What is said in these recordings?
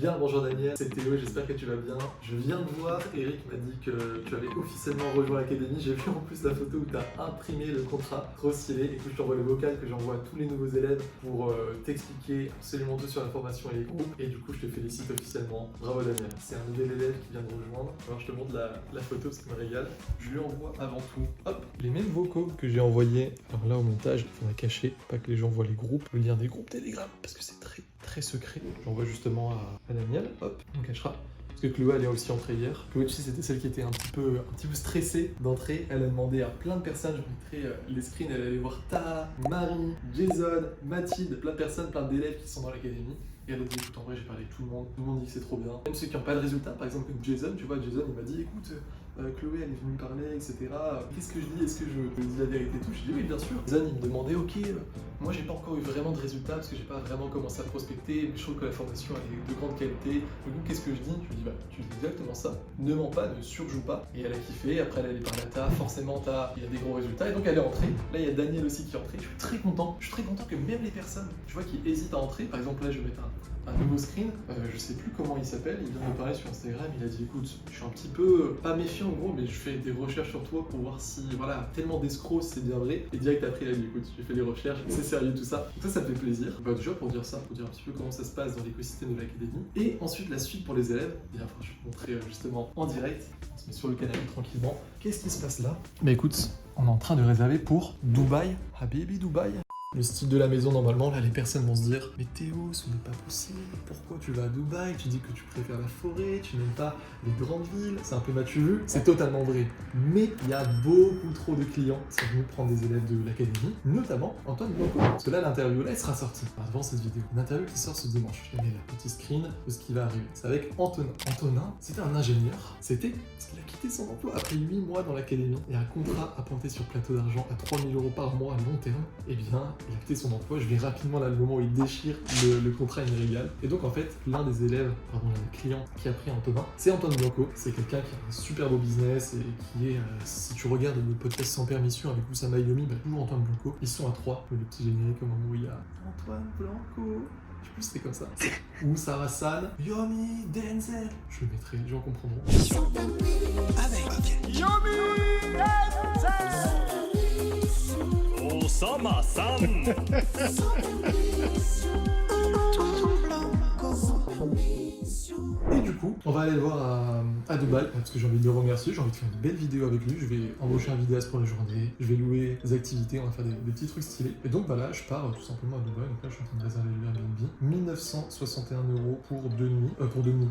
Bien, bonjour Daniel, c'est Théo, j'espère que tu vas bien. Je viens de voir, Eric m'a dit que tu avais officiellement rejoint l'académie. J'ai vu en plus la photo où tu as imprimé le contrat, trop stylé. Écoute, je t'envoie le vocal que j'envoie à tous les nouveaux élèves pour t'expliquer absolument tout sur la formation et les groupes. Et du coup, je te félicite officiellement. Bravo Daniel, c'est un nouvel élève qui vient de rejoindre. Alors je te montre la photo parce qu'il me régale. Je lui envoie avant tout, hop, les mêmes vocaux que j'ai envoyés. Alors là, au montage, il faudra cacher, pas que les gens voient les groupes, le lien des groupes Telegram, parce que c'est très secret. J'envoie justement à Daniel, hop, on cachera. Parce que Chloé, elle est aussi entrée hier. Chloé, tu sais, c'était celle qui était un petit peu stressée d'entrer. Elle a demandé à plein de personnes, je mettrai les screens, elle allait voir Tara, Marie, Jason, Mathilde, plein de personnes, plein d'élèves qui sont dans l'académie. Et elle a dit, écoute, en vrai, j'ai parlé avec tout le monde dit que c'est trop bien. Même ceux qui n'ont pas de résultat, par exemple comme Jason, tu vois, Jason, il m'a dit, écoute, Chloé, elle est venue me parler, etc. Qu'est-ce que je dis? Est-ce que je dis la vérité et tout? Je dis oui, bien sûr. Jason, il me demandait, ok, moi, j'ai pas encore eu vraiment de résultats parce que j'ai pas vraiment commencé à prospecter, mais je trouve que la formation elle est de grande qualité. Du coup, qu'est-ce que je dis? Je lui dis, bah, tu dis exactement ça. Ne mens pas, ne surjoue pas. Et elle a kiffé. Après, elle est allée parler à Ta, forcément, il y a des gros résultats. Et donc, elle est rentrée. Là, il y a Daniel aussi qui est entré. Je suis très content. Je suis très content que même les personnes, tu vois, qui hésitent à entrer, par exemple, là, je vais mettre un nouveau screen, je sais plus comment il s'appelle, il vient de me parler sur Instagram, il a dit écoute, je suis un petit peu, pas méfiant en gros, mais je fais des recherches sur toi pour voir si, voilà, tellement d'escrocs c'est bien vrai, et direct après il a dit écoute, j'ai fait des recherches, c'est sérieux tout ça, donc ça me fait plaisir, bah, déjà pour dire ça, pour dire un petit peu comment ça se passe dans l'écosystème de l'académie, et ensuite la suite pour les élèves, et enfin je vais te montrer justement en direct, on se met sur le canapé tranquillement, qu'est-ce qui se passe là? Bah écoute, on est en train de réserver pour Dubaï, Habibi Dubaï. Le style de la maison, normalement, là, les personnes vont se dire « Mais Théo, ce n'est pas possible, pourquoi tu vas à Dubaï? Tu dis que tu préfères la forêt, tu n'aimes pas les grandes villes, c'est un peu matu vu. » C'est totalement vrai. Mais il y a beaucoup trop de clients qui sont venus prendre des élèves de l'académie, notamment Antoine Blanco. Parce que là, l'interview, là, elle sera sortie avant cette vidéo. L'interview qui sort ce dimanche. Je te mets la petite screen de ce qui va arriver. C'est avec Antonin. Antonin, c'était un ingénieur. C'était parce qu'il a quitté son emploi après 8 mois dans l'académie. Il y a un contrat à pointer sur plateau d'argent à 3 000 € par mois à long terme. Eh bien, il a quitté son emploi, je vais rapidement là le moment où il déchire le contrat, il me régale. Et donc en fait, l'un des élèves, pardon, l'un des clients qui a pris Antonin, c'est Antoine Blanco. C'est quelqu'un qui a un super beau business et qui est, si tu regardes le podcast Sans Permission avec Oussama Yomi, bah, toujours Antoine Blanco. Ils sont à 3, le petit générique au moment où il y a Antoine Blanco. Je sais plus si c'était comme ça. Ou Sarah San, Yomi, Denzel. Je le mettrai, les gens comprendront. Avec Yomi, Denzel. Osama-san. Et du coup, on va aller le voir à Dubaï, parce que j'ai envie de le remercier, j'ai envie de faire une belle vidéo avec lui, je vais embaucher un vidéaste pour la journée, je vais louer des activités, on va faire des petits trucs stylés. Et donc bah là, je pars tout simplement à Dubaï, donc là je suis en train de réserver le Airbnb. 1961 € pour 2 nuits,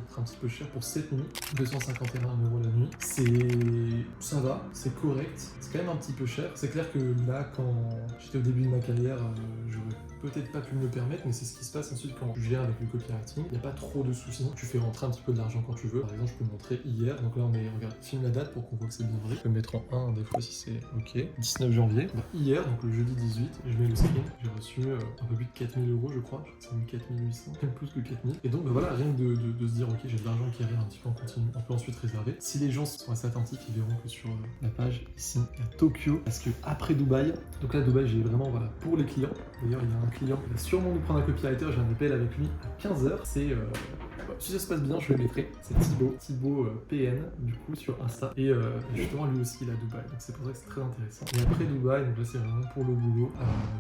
c'est un petit peu cher pour 7 nuits, 251 € la nuit. Ça va, c'est correct, c'est quand même un petit peu cher. C'est clair que là, quand j'étais au début de ma carrière, j'aurais peut-être pas pu me le permettre, mais c'est ce qui se passe ensuite quand tu gères avec le copywriting. Il n'y a pas trop de soucis, tu fais rentrer un petit peu de l'argent quand tu veux. Par exemple, je peux montrer hier, donc là on est, regarde, filme la date pour qu'on voit que c'est bien vrai. Je peux mettre en 1 des fois si c'est ok. 19 janvier, bah, hier, donc le jeudi 18, je mets le screen, j'ai reçu un peu plus de 4 000 € je crois, c'est même 4 800, même plus que 4 000. Et donc bah, voilà, rien que de se dire ok, j'ai de l'argent qui arrive un petit peu en continu, on peut ensuite réserver. Si les gens sont assez attentifs, ils verront que sur la page ici, il y a Tokyo, parce que après Dubaï, donc là Dubaï j'ai vraiment voilà, pour les clients, d'ailleurs il y a un client qui va sûrement nous prendre un copywriter, j'ai un appel avec lui à 15 h, c'est si ça se passe bien, je le mettrai. C'est Thibaut PN, du coup, sur Insta. Et justement, lui aussi, il est à Dubaï. Donc c'est pour ça que c'est très intéressant. Et après Dubaï, donc là, c'est vraiment pour le boulot.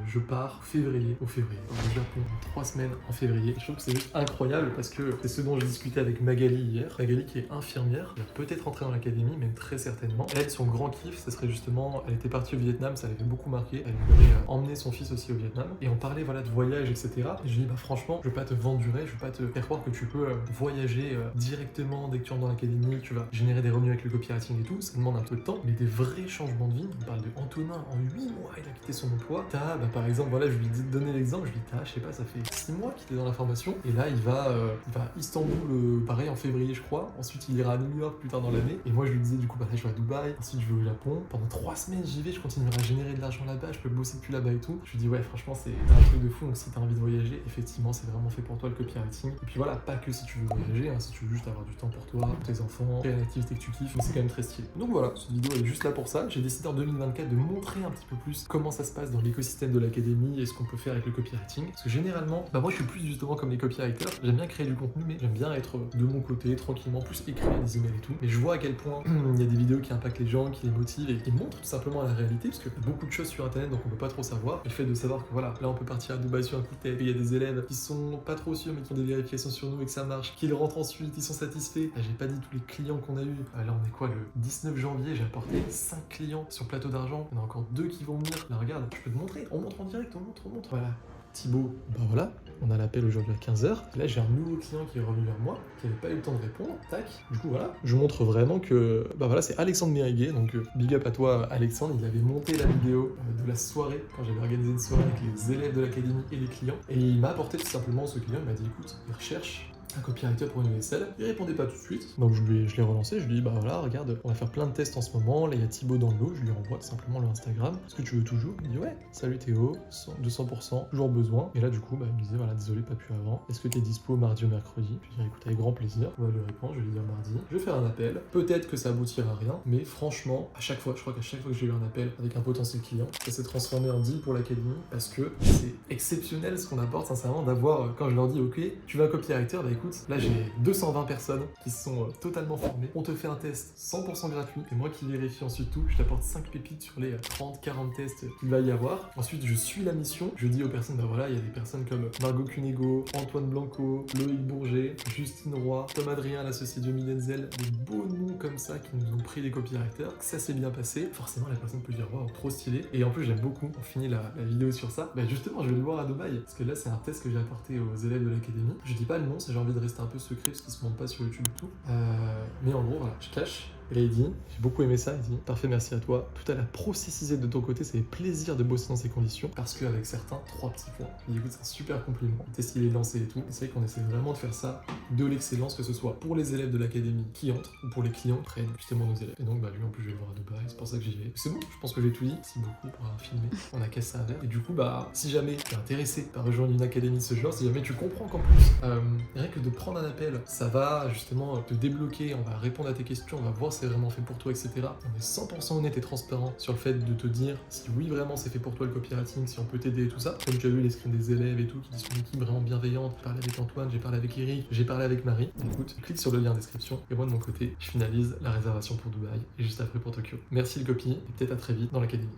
Je pars au février, au Japon, 3 semaines en février. Et je trouve que c'est juste incroyable parce que c'est ce dont j'ai discuté avec Magali hier. Magali qui est infirmière, elle va peut-être rentrer dans l'académie, mais très certainement. Elle, son grand kiff, ce serait justement, elle était partie au Vietnam, ça l'avait beaucoup marqué. Elle voulait emmener son fils aussi au Vietnam. Et on parlait voilà de voyage, etc. Et je lui dis, bah franchement, je veux pas te vendre du rêve, je veux pas te faire croire que tu peux voyager directement dès que tu rentres dans l'académie, tu vas générer des revenus avec le copywriting et tout, ça demande un peu de temps, mais des vrais changements de vie. On parle de Antonin, en 8 mois, il a quitté son emploi. T'as, bah, par exemple, voilà, je lui ai donné l'exemple, je lui dis, t'as, je sais pas, ça fait 6 mois qu'il est dans la formation, et là, il va à Istanbul, pareil, en février, je crois. Ensuite, il ira à New York plus tard dans l'année, et moi, je lui disais, du coup, bah, là, je vais à Dubaï, ensuite, je vais au Japon. Pendant 3 semaines, j'y vais, je continuerai à générer de l'argent là-bas, je peux bosser depuis là-bas et tout. Je lui dis, ouais, franchement, c'est un truc de fou, donc si t'as envie de voyager, effectivement, c'est vraiment fait pour toi le copywriting. Et puis voilà, pas que si tu veux voyager, si tu veux juste avoir du temps pour toi, pour tes enfants, faire une activité que tu kiffes, mais c'est quand même très stylé. Donc voilà, cette vidéo est juste là pour ça. J'ai décidé en 2024 de montrer un petit peu plus comment ça se passe dans l'écosystème de l'académie et ce qu'on peut faire avec le copywriting. Parce que généralement, moi je suis plus justement comme les copywriters, j'aime bien créer du contenu, mais j'aime bien être de mon côté, tranquillement, plus écrire des emails et tout. Mais je vois à quel point il y a des vidéos qui impactent les gens, qui les motivent et qui montrent tout simplement la réalité, parce qu'il y a beaucoup de choses sur internet donc on peut pas trop savoir. Et le fait de savoir que voilà, là on peut partir à Dubaï sur un coup de tête, il y a des élèves qui sont pas trop sûrs mais qui ont des vérifications sur nous et que ça marche, qu'ils rentrent ensuite, ils sont satisfaits. Là, j'ai pas dit tous les clients qu'on a eu. Là on est quoi, le 19 janvier, j'ai apporté 5 clients sur plateau d'argent. Il y en a encore 2 qui vont venir. Là regarde, je peux te montrer, on montre en direct, on montre. Voilà. Thibaut, voilà, on a l'appel aujourd'hui à 15h. Là, j'ai un nouveau client qui est revenu vers moi, qui n'avait pas eu le temps de répondre. Tac. Du coup, voilà, je montre vraiment que, voilà, c'est Alexandre Mériguet. Donc, big up à toi, Alexandre. Il avait monté la vidéo de la soirée, quand j'avais organisé une soirée avec les élèves de l'académie et les clients. Et il m'a apporté tout simplement ce client. Il m'a dit, écoute, il recherche un copywriter pour une ESL. Il répondait pas tout de suite. Donc je l'ai relancé, je lui ai dit voilà, regarde, on va faire plein de tests en ce moment. Là il y a Thibaut dans le lot, je lui envoie tout simplement le Instagram. Est-ce que tu veux toujours? Il me dit ouais, salut Théo, 200%, toujours besoin. Et là du coup, il me disait voilà, désolé, pas pu avant. Est-ce que tu es dispo mardi ou mercredi? Je lui ai dit écoute, avec grand plaisir. On va lui répondre, je vais lui dire mardi. Je vais faire un appel. Peut-être que ça aboutira à rien, mais franchement, à chaque fois, je crois qu'à chaque fois que j'ai eu un appel avec un potentiel client, ça s'est transformé en deal pour l'académie parce que c'est exceptionnel ce qu'on apporte, sincèrement, d'avoir, quand je leur dis ok, tu veux un copywriter, écoute, là j'ai 220 personnes qui sont totalement formées. On te fait un test 100% gratuit et moi qui vérifie ensuite tout, je t'apporte 5 pépites sur les 30-40 tests qu'il va y avoir. Ensuite, je suis la mission. Je dis aux personnes, voilà, il y a des personnes comme Margot Cunego, Antoine Blanco, Loïc Bourget, Justine Roy, Tom Adrien, l'associé de Denzel, des beaux noms comme ça qui nous ont pris des copywriters. Ça s'est bien passé. Forcément, la personne peut dire, waouh, trop stylé. Et en plus, j'aime beaucoup. On finit la vidéo sur ça. Justement, je vais le voir à Dubaï. Parce que là, c'est un test que j'ai apporté aux élèves de l'académie. Je dis pas le nom, si j'ai envie de rester un peu secret parce qu'il se montre pas sur YouTube et tout. Mais en gros, voilà, je cache. Et là, il dit, j'ai beaucoup aimé ça, il dit, parfait, merci à toi. Tout à la processisé de ton côté, c'est plaisir de bosser dans ces conditions. Parce qu'avec certains, 3 petits points. Il dit, écoute, c'est un super compliment. Le test, il est lancé et tout. Et c'est vrai qu'on essaie vraiment de faire ça de l'excellence, que ce soit pour les élèves de l'académie qui entrent ou pour les clients qui prennent justement nos élèves. Et donc, lui, en plus, je vais le voir à Dubaï, c'est pour ça que j'y vais. C'est bon, je pense que j'ai tout dit. Merci beaucoup pour avoir filmé. On a cassé ça à Et du coup, si jamais tu es intéressé par rejoindre une académie de ce genre, si jamais tu comprends qu'en plus, rien que de prendre un appel, ça va justement te débloquer, on va répondre à tes questions, on va voir si c'est vraiment fait pour toi, etc. On est 100% honnête et transparent sur le fait de te dire si oui, vraiment c'est fait pour toi le copywriting, si on peut t'aider et tout ça. Comme tu as vu les screens des élèves et tout, qui sont une équipe vraiment bienveillante. J'ai parlé avec Antoine, j'ai parlé avec Eric, j'ai parlé avec Marie. Écoute, clique sur le lien en description et moi de mon côté, je finalise la réservation pour Dubaï et juste après pour Tokyo. Merci le copy et peut-être à très vite dans l'académie.